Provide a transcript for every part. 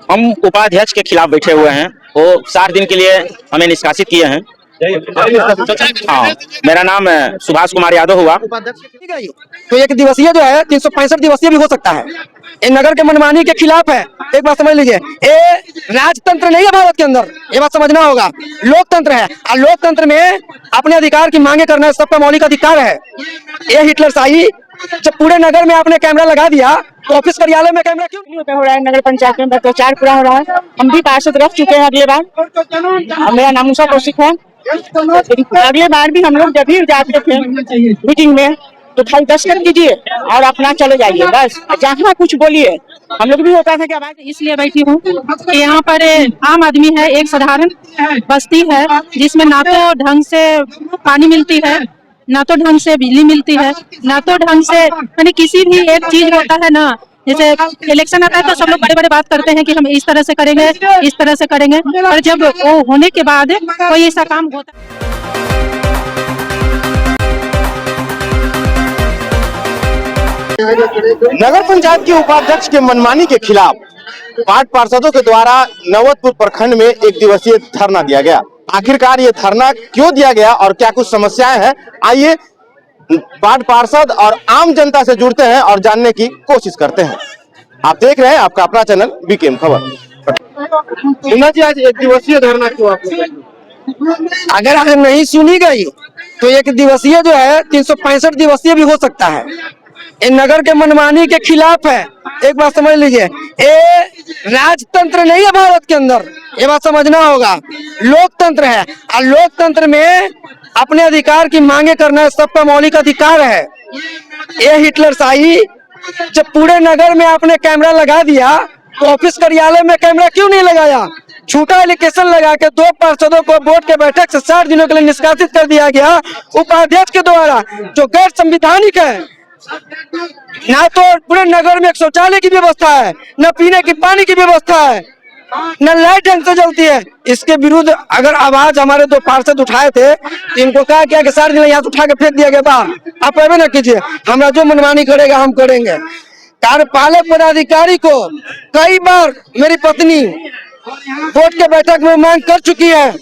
हम उपाध्यक्ष के खिलाफ बैठे हुए हैं। वो 60 दिन के लिए हमें निष्कासित किए हैं। हाँ, मेरा नाम सुभाष कुमार यादव हुआ। ठीक है, तो एक दिवसीय जो है 365 दिवसीय भी हो सकता है। ये नगर के मनमानी के खिलाफ है। एक बात समझ लीजिए, ये राजतंत्र नहीं है भारत के अंदर, ये बात समझना होगा। लोकतंत्र है और लोकतंत्र में अपने अधिकार की मांगे करना सबका मौलिक अधिकार है। ये हिटलरशाही जब पूरे नगर में आपने कैमरा लगा दिया तो ऑफिस कार्यालय में कैमरा क्यों नहीं हो रहा है? नगर पंचायत में भ्रष्टाचार पूरा हो रहा है। हम भी पार्षद रह चुके हैं अगले बार। मेरा नाम उषा कौशिक है। अगले बार भी हम लोग जब भी जाते थे मीटिंग में तो खाली दस्तखत कीजिए और अपना चले जाइए, बस जहाँ कुछ बोलिए। हम लोग भी होता था क्या? इसलिए बैठी हूँ कि यहाँ पर आम आदमी है, एक साधारण बस्ती है जिसमें ना तो ढंग से पानी मिलती है, ना तो ढंग से बिजली मिलती है, ना तो ढंग से यानी किसी भी एक चीज होता है ना, जैसे इलेक्शन आता है तो सब लोग बड़े बड़े बात करते हैं कि हम इस तरह से करेंगे, इस तरह से करेंगे, और जब वो होने के बाद कोई ऐसा काम होता है। नगर पंचायत के उपाध्यक्ष के मनमानी के खिलाफ 5 पार्षदों के द्वारा नवतपुर प्रखंड में एक दिवसीय धरना दिया गया। आखिरकार ये धरना क्यों दिया गया और क्या कुछ समस्याएं हैं, आइए वार्ड पार्षद और आम जनता से जुड़ते हैं और जानने की कोशिश करते हैं। आप देख रहे हैं आपका अपना चैनल बीकेएम खबर। जी, आज एक दिवसीय धरना क्यों आपने? अगर आज नहीं सुनी गई तो एक दिवसीय जो है 365 दिवसीय भी हो सकता है। ये नगर के मनमानी के खिलाफ है। एक बात समझ लीजिए, ये राजतंत्र नहीं है भारत के अंदर, ये बात समझना होगा। लोकतंत्र है और लोकतंत्र में अपने अधिकार की मांगे करना सबका मौलिक अधिकार है। ये हिटलरशाही जब पूरे नगर में आपने कैमरा लगा दिया तो ऑफिस कार्यालय में कैमरा क्यों नहीं लगाया? झूठा एलिगेशन लगा के 2 पार्षदों को बोर्ड के बैठक से 60 दिनों के लिए निष्कासित कर दिया गया उपाध्यक्ष के द्वारा, जो गैर संविधानिक है। ना तो पूरे नगर में एक शौचालय की व्यवस्था है, न पीने की पानी की व्यवस्था है, न लाइट ढंग से जलती है। इसके विरुद्ध अगर आवाज हमारे 2 पार्षद उठाए थे तो इनको कहा क्या कि 60 दिन यहाँ उठा के फेंक दिया गया बाहर, आप ऐसे न कीजिए, हमरा जो मनमानी करेगा हम करेंगे। कार्यपालक पदाधिकारी को कई बार मेरी पत्नी बोर्ड के बैठक में मांग कर चुकी है,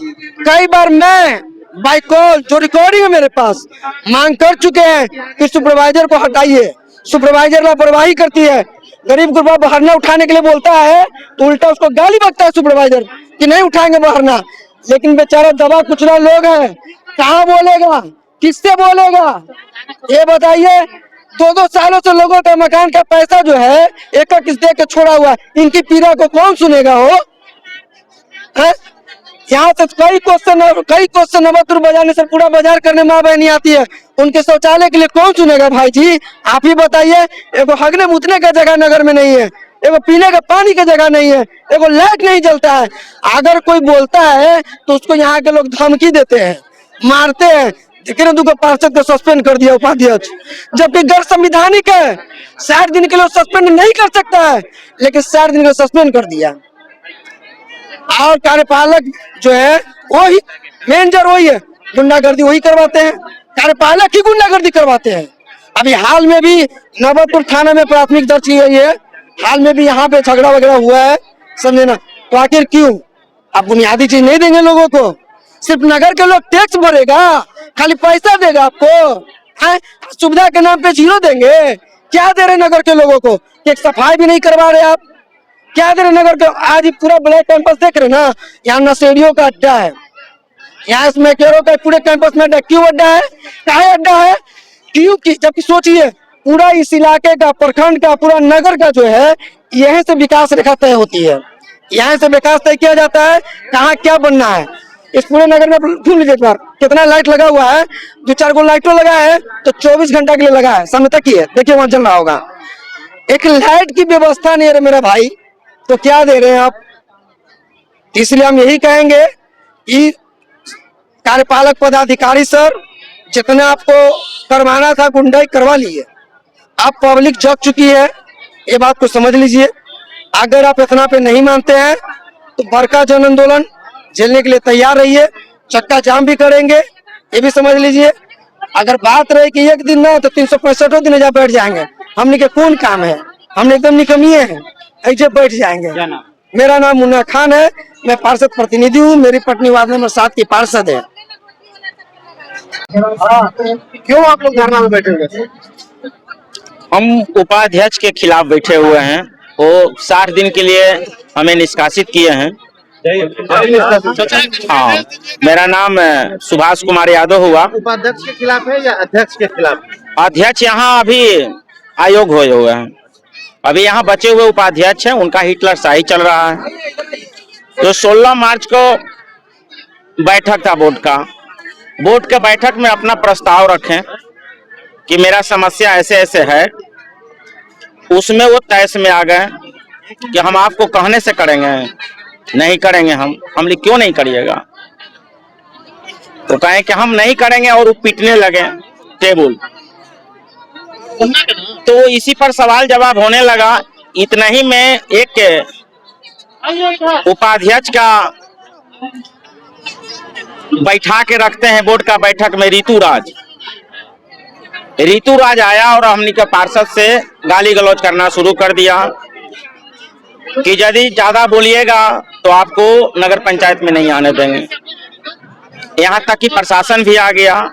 कई बार मैं बाई कॉल जो रिकॉर्डिंग है मेरे पास मांग कर चुके हैं कि सुपरवाइजर को हटाइए। सुपरवाइजर लापरवाही करती है, गरीब गुरबा बहरना उठाने के लिए बोलता है तो उल्टा उसको गाली बकता है सुपरवाइजर कि नहीं उठाएंगे बहरना। लेकिन बेचारा दबा कुचला लोग हैं, कहाँ बोलेगा, किससे बोलेगा? ये बताइए। 2-2 सालों से लोगों का मकान का पैसा जो है एक किस्त दे के छोड़ा हुआ है, इनकी पीड़ा को कौन सुनेगा? हो यहाँ से कई क्वेश्चन नवतपुर बजाने से पूरा बाजार करने माँ बहनी आती है, उनके शौचालय के लिए कौन सुनेगा? भाई जी आप ही बताइए। एगो हगने मुतने का जगह नगर में नहीं है, एगो पीने का पानी का जगह नहीं है, एगो लाइट नहीं जलता है। अगर कोई बोलता है तो उसको यहाँ के लोग धमकी देते हैं, मारते हैं। लेकिन 2 पार्षद को सस्पेंड कर दिया उपाध्यक्ष, जबकि गैर संविधानिक है। 60 दिन के लिए सस्पेंड नहीं कर सकता है, लेकिन 60 दिन को सस्पेंड कर दिया। और कार्यपालक जो है वही मैनेजर वही है, गुंडागर्दी वही करवाते हैं, कार्यपालक ही गुंडागर्दी करवाते हैं। अभी हाल में भी नवतपुर थाना में प्राथमिक दर्ज की गई है, हाल में भी यहाँ पे झगड़ा वगैरह हुआ है, समझे ना? तो आखिर क्यों? आप बुनियादी चीज नहीं देंगे लोगों को? सिर्फ नगर के लोग टैक्स भरेगा, खाली पैसा देगा आपको, सुविधा के नाम पे 0 देंगे? क्या दे रहे नगर के लोगों को? एक सफाई भी नहीं करवा रहे आप, क्या दे रहे नगर के? आज पूरा ब्लैक कैंपस देख रहे ना, यहाँ नशेड़ियों का अड्डा है, यहाँ इसमें केरों का पूरे कैंपस में अड्डा। क्यों अड्डा है? काहे अड्डा है? क्यों? जबकि सोचिए पूरा इस इलाके का, प्रखंड का, पूरा नगर का जो है यहीं से विकास रेखा तय होती है, यहाँ से विकास तय किया जाता है कहाँ क्या बनना है। इस पूरे नगर में घूम लीजिए पर कितना लाइट लगा हुआ है, 2-4 गो लाइटों लगा है तो 24 घंटा के लिए लगा है, सामने तक ही है, देखिए वहां जल रहा होगा। एक लाइट की व्यवस्था नहीं है मेरा भाई, तो क्या दे रहे हैं आप? इसलिए हम यही कहेंगे कि कार्यपालक पदाधिकारी सर, जितना आपको करवाना था गुंडाई करवा लिए, अब पब्लिक जग चुकी है, ये बात को समझ लीजिए। अगर आप इतना पे नहीं मानते हैं तो बड़का जन आंदोलन झेलने के लिए तैयार रहिए, चक्का जाम भी करेंगे, ये भी समझ लीजिए। अगर बात रहे कि एक दिन ना तो 365 दिन जा बैठ जाएंगे, हमने के कौन काम है? हमने एकदम निकम्मिए हैं, ऐसे बैठ जाएंगे। मेरा नाम मुन्ना खान है, मैं पार्षद प्रतिनिधि हूँ। मेरी पत्नी वार्ड नंबर 7 की पार्षद है। क्यों आप लोग धरना में बैठे हुए थे? हम उपाध्यक्ष के खिलाफ बैठे हुए हैं। वो 60 दिन के लिए हमें निष्कासित किए हैं। हाँ, मेरा नाम सुभाष कुमार यादव हुआ। उपाध्यक्ष के खिलाफ है या अध्यक्ष के खिलाफ? अध्यक्ष यहाँ अभी आयोग हुए हुए हैं। अभी यहाँ बचे हुए उपाध्यक्ष हैं, उनका हिटलर शाही चल रहा है। तो 16 मार्च को बैठक था बोर्ड के बैठक में अपना प्रस्ताव रखें कि मेरा समस्या ऐसे ऐसे है। उसमें वो तैस में आ गए कि हम आपको कहने से करेंगे, नहीं करेंगे। हम क्यों नहीं करिएगा? तो कहें कि हम नहीं करेंगे और वो पीटने लगे टेबल। तो इसी पर सवाल जवाब होने लगा। इतना ही में एक उपाध्यक्ष का बैठा के रखते हैं बोर्ड का बैठक में ऋतु राज आया और हमनी के पार्षद से गाली गलौज करना शुरू कर दिया कि यदि ज्यादा बोलिएगा तो आपको नगर पंचायत में नहीं आने देंगे। यहाँ तक कि प्रशासन भी आ गया।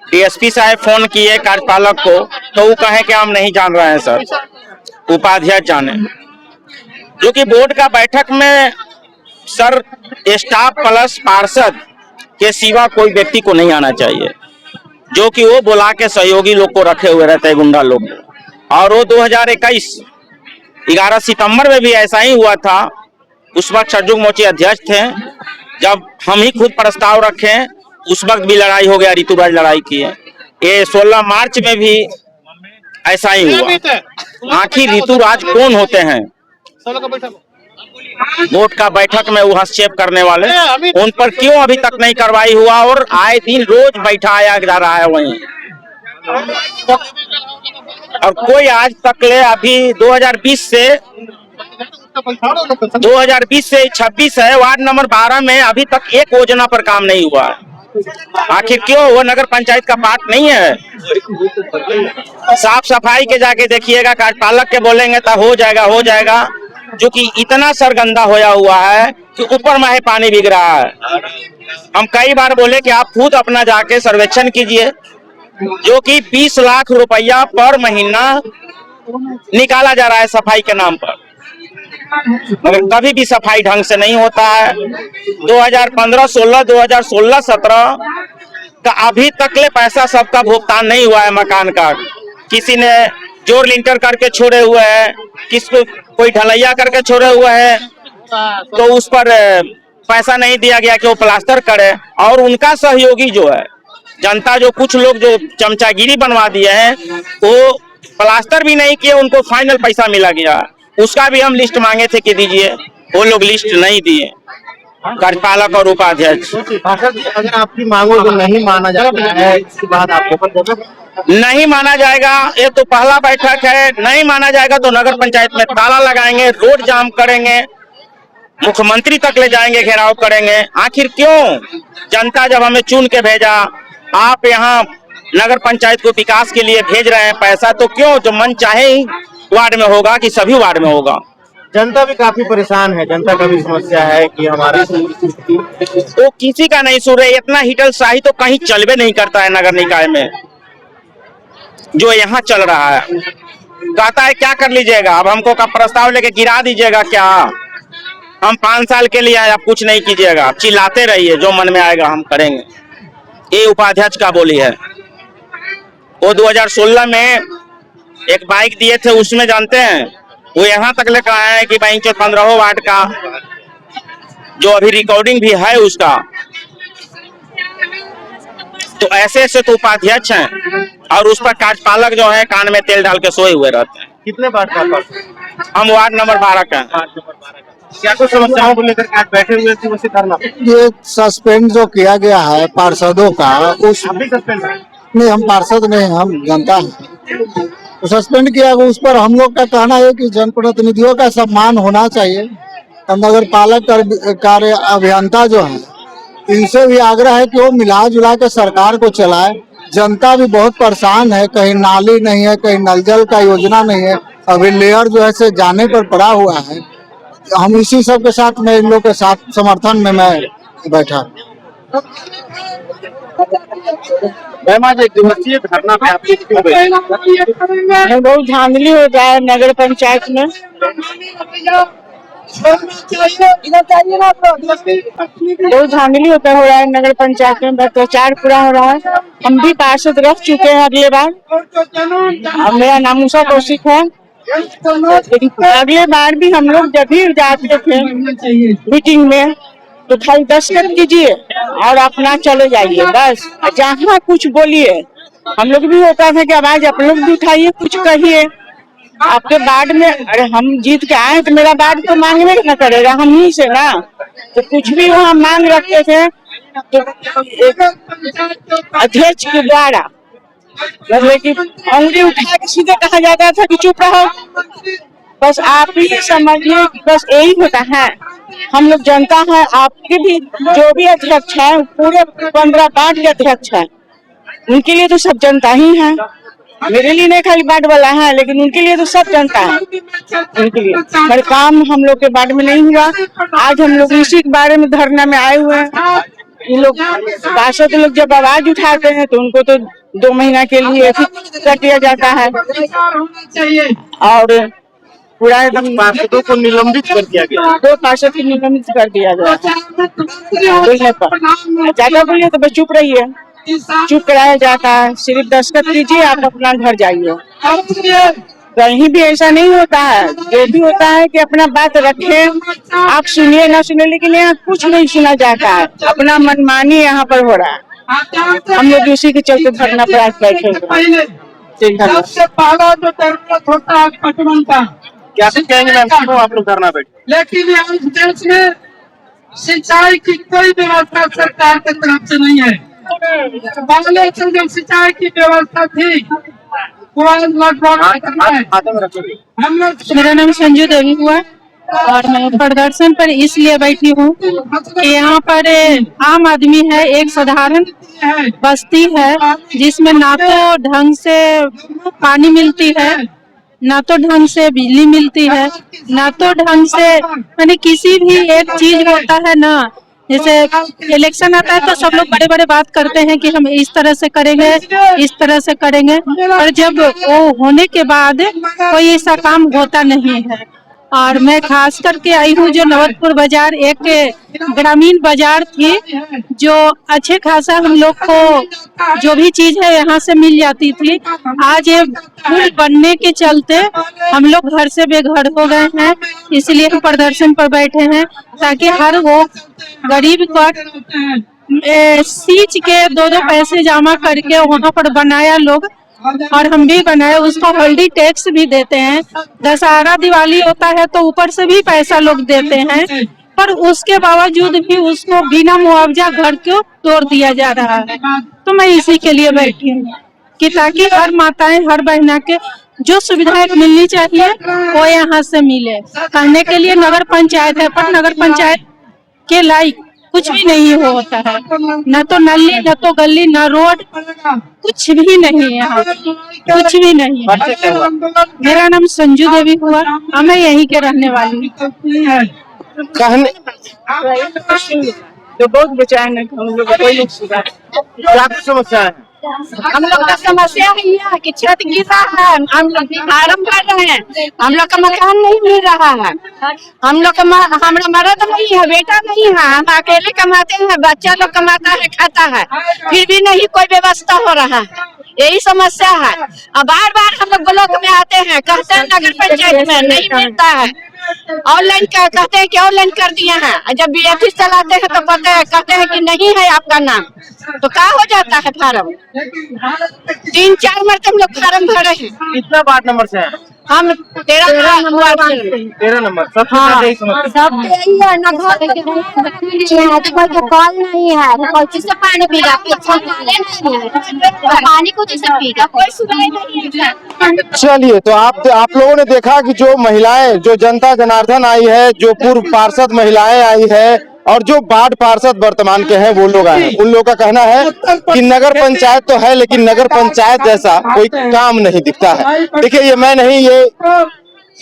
डीएसपी साहब फोन किए कार्यपालक को, तो वो कहे कि हम नहीं जान रहे हैं सर, उपाध्यक्ष जाने। जो कि बोर्ड का बैठक में सर स्टाफ प्लस पार्षद के सिवा कोई व्यक्ति को नहीं आना चाहिए। जो कि वो बुला के सहयोगी लोग को रखे हुए रहते हैं, गुंडा लोग। और वो 2021 11 सितंबर में भी ऐसा ही हुआ था। उस वक्त सरजुग मोची अध्यक्ष थे। जब हम ही खुद प्रस्ताव रखे, उस वक्त भी लड़ाई हो गया, ऋतुराज लड़ाई किए। ये 16 मार्च में भी ऐसा ही हुआ। आखिर ऋतुराज कौन होते हैं? बोर्ड का बैठक में वो हस्तक्षेप करने वाले, उन पर क्यों अभी तक नहीं कार्रवाई हुआ? और आए दिन रोज बैठाया जा रहा है वहीं। और कोई आज तक ले अभी 2020 से 26 है, वार्ड नंबर 12 में अभी तक एक योजना पर काम नहीं हुआ है। आखिर क्यों? वो नगर पंचायत का पार्ट नहीं है? साफ सफाई के जाके देखिएगा, कार्यपालक के बोलेंगे तो हो जाएगा। जो कि इतना सरगंदा होया हुआ है कि ऊपर में पानी बिग रहा है। हम कई बार बोले कि आप खुद अपना जाके सर्वेक्षण कीजिए। जो कि 20 लाख रुपया पर महीना निकाला जा रहा है सफाई के नाम पर, मगर कभी भी सफाई ढंग से नहीं होता है। 2015-16, 2016-17 का अभी तक ले पैसा सबका भुगतान नहीं हुआ है। मकान का किसी ने जोड़ लिंटर करके छोड़े हुए हैं, किसको कोई ढलैया करके छोड़े हुए हैं, तो उस पर पैसा नहीं दिया गया कि वो प्लास्टर करे। और उनका सहयोगी जो है जनता, जो कुछ लोग जो चमचागिरी बनवा दिए हैं, वो प्लास्टर भी नहीं किए, उनको फाइनल पैसा मिला गया। उसका भी हम लिस्ट मांगे थे कि दीजिए, वो लोग लिस्ट नहीं दिए, कार्यपालक और उपाध्यक्ष। अगर आपकी मांगों को नहीं माना जाता है, इसके बाद आपको नहीं माना जाएगा। ये तो पहला बैठक है, नहीं माना जाएगा तो नगर पंचायत में ताला लगाएंगे, रोड जाम करेंगे, मुख्यमंत्री तक ले जाएंगे, घेराव करेंगे। आखिर क्यों? जनता जब हमें चुन के भेजा, आप यहाँ नगर पंचायत को विकास के लिए भेज रहे हैं पैसा, तो क्यों जो मन चाहे ही वार्ड में होगा कि सभी वार्ड में होगा? जनता भी काफी परेशान है। जनता का भी समस्या है कि हमारा वो किसी का नहीं सुन रहे। इतना हिटल शाही तो कहीं चलबे नहीं करता है नगर निकाय में, जो यहाँ चल रहा है। कहता है क्या कर लीजिएगा, अब हमको का प्रस्ताव लेके गिरा दीजिएगा क्या? हम 5 साल के लिए आप कुछ नहीं कीजिएगा, चिल्लाते रहिए, जो मन में आएगा हम करेंगे। ये उपाध्यक्ष का बोली है। वो 2016 में एक बाइक दिए थे, उसमें जानते हैं वो यहाँ तक ले कहा है कि बैंक 15 वार्ड का, जो अभी रिकॉर्डिंग भी है उसका। तो ऐसे तो उपाध्यक्ष हैं और उस पर कार्यपालक जो है कान में तेल डाल के सोए हुए रहते हैं। कितने वार्ड का? हम वार्ड नंबर 12 का। क्या कुछ समस्याओं को लेकर आज बैठे हुए थे वैसे करना? ये सस्पेंड जो किया गया है पार्षदों का, उस अभी सस्पेंड है? नहीं, हम पार्षद नहीं, हम जनता हैं। तो सस्पेंड किया गया, उस पर हम लोग का कहना है कि जनप्रतिनिधियों का सम्मान होना चाहिए। नगर पालक कार्य अभियंता जो है, इनसे भी आग्रह है कि वो मिला जुला के सरकार को चलाए। जनता भी बहुत परेशान है, कहीं नाली नहीं है, कहीं नल जल का योजना नहीं है। अभी लेयर जो है से जाने पर पड़ा हुआ है। हम इसी सब के साथ में, इन लोग के साथ समर्थन में मैं बैठा। मैम आज एक दिवसीय धरना पे आप क्यों गए? बहुत धांधली हो रहा है नगर पंचायत में। बहुत धांधली हो रहा है नगर पंचायत में, भ्रष्टाचार पूरा हो रहा है। हम भी पार्षद रह चुके हैं अगले बार। अब मेरा नाम उषा कौशिक है। अगले बार भी हम लोग जब भी जाते थे मीटिंग में तो खाली दस्तखत कीजिए और अपना चले जाइए, बस जहाँ कुछ बोलिए। हम लोग भी होता था कि आवाज आप लोग भी उठाइए, कुछ कहिए। आपके वार्ड में, अरे हम जीत के आए तो मेरा वार्ड तो मांगने न करेगा, हम ही से ना। तो कुछ भी वहाँ मांग रखते थे तो एक अध्यक्ष के द्वारा मतलब कि अंगुली उठा के सीधे कहा जाता था कि चुप रहो। बस आप ही समझिए, बस यही होता है। हम लोग जनता है, आपके भी जो भी अध्यक्ष है पूरे 15 वार्ड के अध्यक्ष है, उनके लिए तो सब जनता ही है। मेरे लिए नहीं खाली वार्ड वाला है, लेकिन उनके लिए तो सब जनता है। उनके लिए हर काम हम लोग के वार्ड में नहीं हुआ। आज हम लोग इसी के बारे में धरना में आए हुए हैं। ये लोग पार्षद लोग जब आवाज उठाते हैं तो उनको तो 2 महीना के लिए कर दिया जाता है और पूरा एकदम पार्षदों को निलंबित कर दिया गया। 2 पार्षद को निलंबित कर दिया गया बोलने पर। ज्यादा बोलिए तो बस चुप रहिए, चुप कराया जाता है। सिर्फ दस्तखत कीजिए, आप अपना घर जाइए। कहीं भी ऐसा नहीं होता है। जो भी होता है कि अपना बात रखें, आप सुनिए ना सुनिए, लेकिन यहाँ कुछ नहीं सुना जाता है। अपना मनमानी यहाँ पर हो रहा है। हम लोग उसी के चलते धरना पर आज बैठे हुए। सबसे पहला जो जरूरत होता है पटवन का, क्या कहेंगे मैम, क्यों आप लोग धरना बैठे? लेकिन इस देश में सिंचाई की कोई व्यवस्था सरकार की तरफ से नहीं है। पहले से जो सिंचाई की व्यवस्था थी वो लगभग हम लोग। मेरा नाम संजू देवी हुआ और मैं प्रदर्शन पर इसलिए बैठी हूँ कि यहाँ पर आम आदमी है, एक साधारण बस्ती है जिसमें ना तो ढंग से पानी मिलती है, ना तो ढंग से बिजली मिलती है, ना तो ढंग से यानी किसी भी एक चीज होता है ना। जैसे इलेक्शन आता है तो सब लोग बड़े बड़े बात करते हैं कि हम इस तरह से करेंगे, इस तरह से करेंगे, और जब वो होने के बाद कोई ऐसा काम होता नहीं है। और मैं खास करके आई हूँ जो नवतपुर बाजार एक ग्रामीण बाजार थी, जो अच्छे खासा हम लोग को जो भी चीज है यहाँ से मिल जाती थी। आज ये पुल बनने के चलते हम लोग घर से बेघर हो गए हैं, इसलिए हम प्रदर्शन पर बैठे हैं ताकि हर वो गरीब को सींच के 2-2 पैसे जमा करके वहाँ पर बनाया लोग, और हम भी बनाए। उसको हॉलिडे टैक्स भी देते हैं। दशहरा दिवाली होता है तो ऊपर से भी पैसा लोग देते हैं, पर उसके बावजूद भी उसको बिना मुआवजा घर को तोड़ दिया जा रहा है। तो मैं इसी के लिए बैठी हूँ कि ताकि हर माताएं, हर बहना के जो सुविधाएं मिलनी चाहिए वो यहाँ से मिले। कहने के लिए नगर पंचायत है, पर नगर पंचायत के लायक कुछ भी नहीं होता है। न तो नली, न तो गली, न रोड, कुछ भी नहीं है यहाँ, कुछ भी नहीं है। मेरा नाम संजू देवी हुआ और मैं यहीं के रहने वाली हूँ। कहने तो बहुत बेचैन है हम लोग। कोई क्या समस्या है? हम लोग का समस्या है कि छत गिर रहा है, हम लोग फार्म भर रहे हैं, हम लोग का मकान नहीं मिल रहा है, हम लोग का हमारा मर्द नहीं है, बेटा नहीं है, हम अकेले कमाते हैं, बच्चा लोग कमाता है, खाता है, फिर भी नहीं कोई व्यवस्था हो रहा है। यही समस्या है। अब बार बार हम लोग ब्लॉक में आते हैं, कहते हैं नगर पंचायत में नहीं मिलता है, ऑनलाइन कहते हैं कि ऑनलाइन कर दिए हैं। जब BFC चलाते हैं तो कहते हैं कि नहीं है आपका नाम, तो क्या हो जाता है फार्म। 3-4 मरते हम लोग फार्म भरे हैं। कितना वार्ड नंबर से हैं? हम 13 नंबर। 13 नंबर। सबसे हाँ, ज्यादा यही समस्या सब यही है ना, घर कोई कॉल नहीं है, कोई किससे पानी पीगा, पानी को जैसे पीगा, कोई सुनाई नहीं है। चलिए, तो आप लोगों ने देखा कि जो महिलाएं, जो जनता जनार्दन आई है, जो पूर्व पार्षद महिलाएं आई है और जो वार्ड पार्षद वर्तमान के हैं वो लोग आए हैं। उन लोगों का कहना है कि नगर पंचायत तो है लेकिन नगर पंचायत जैसा कोई काम नहीं दिखता है। देखिए, ये मैं नहीं, ये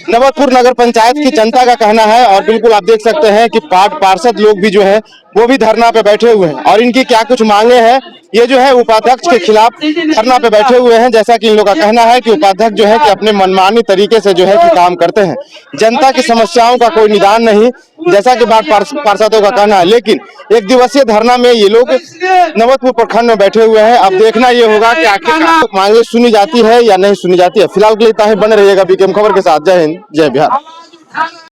नवतपुर नगर पंचायत की जनता का कहना है और बिल्कुल आप देख सकते हैं कि पार्षद लोग भी जो है वो भी धरना पे बैठे हुए हैं और इनकी क्या कुछ मांगे हैं। ये जो है उपाध्यक्ष के खिलाफ धरना पे बैठे हुए हैं। जैसा कि इन लोगों का कहना है कि उपाध्यक्ष जो है कि अपने मनमानी तरीके से जो है कि काम करते हैं, जनता की समस्याओं का कोई निदान नहीं, जैसा कि पार्षदों का कहना है। लेकिन एक दिवसीय धरना में ये लोग नवतपुर प्रखंड में बैठे हुए हैं। अब देखना ये होगा कि आखिर मांगे सुनी जाती है या नहीं सुनी जाती है। फिलहाल के लिए इतना ही, बने रहिएगा बीकेएम खबर के साथ। जय हिंद, जय बिहार।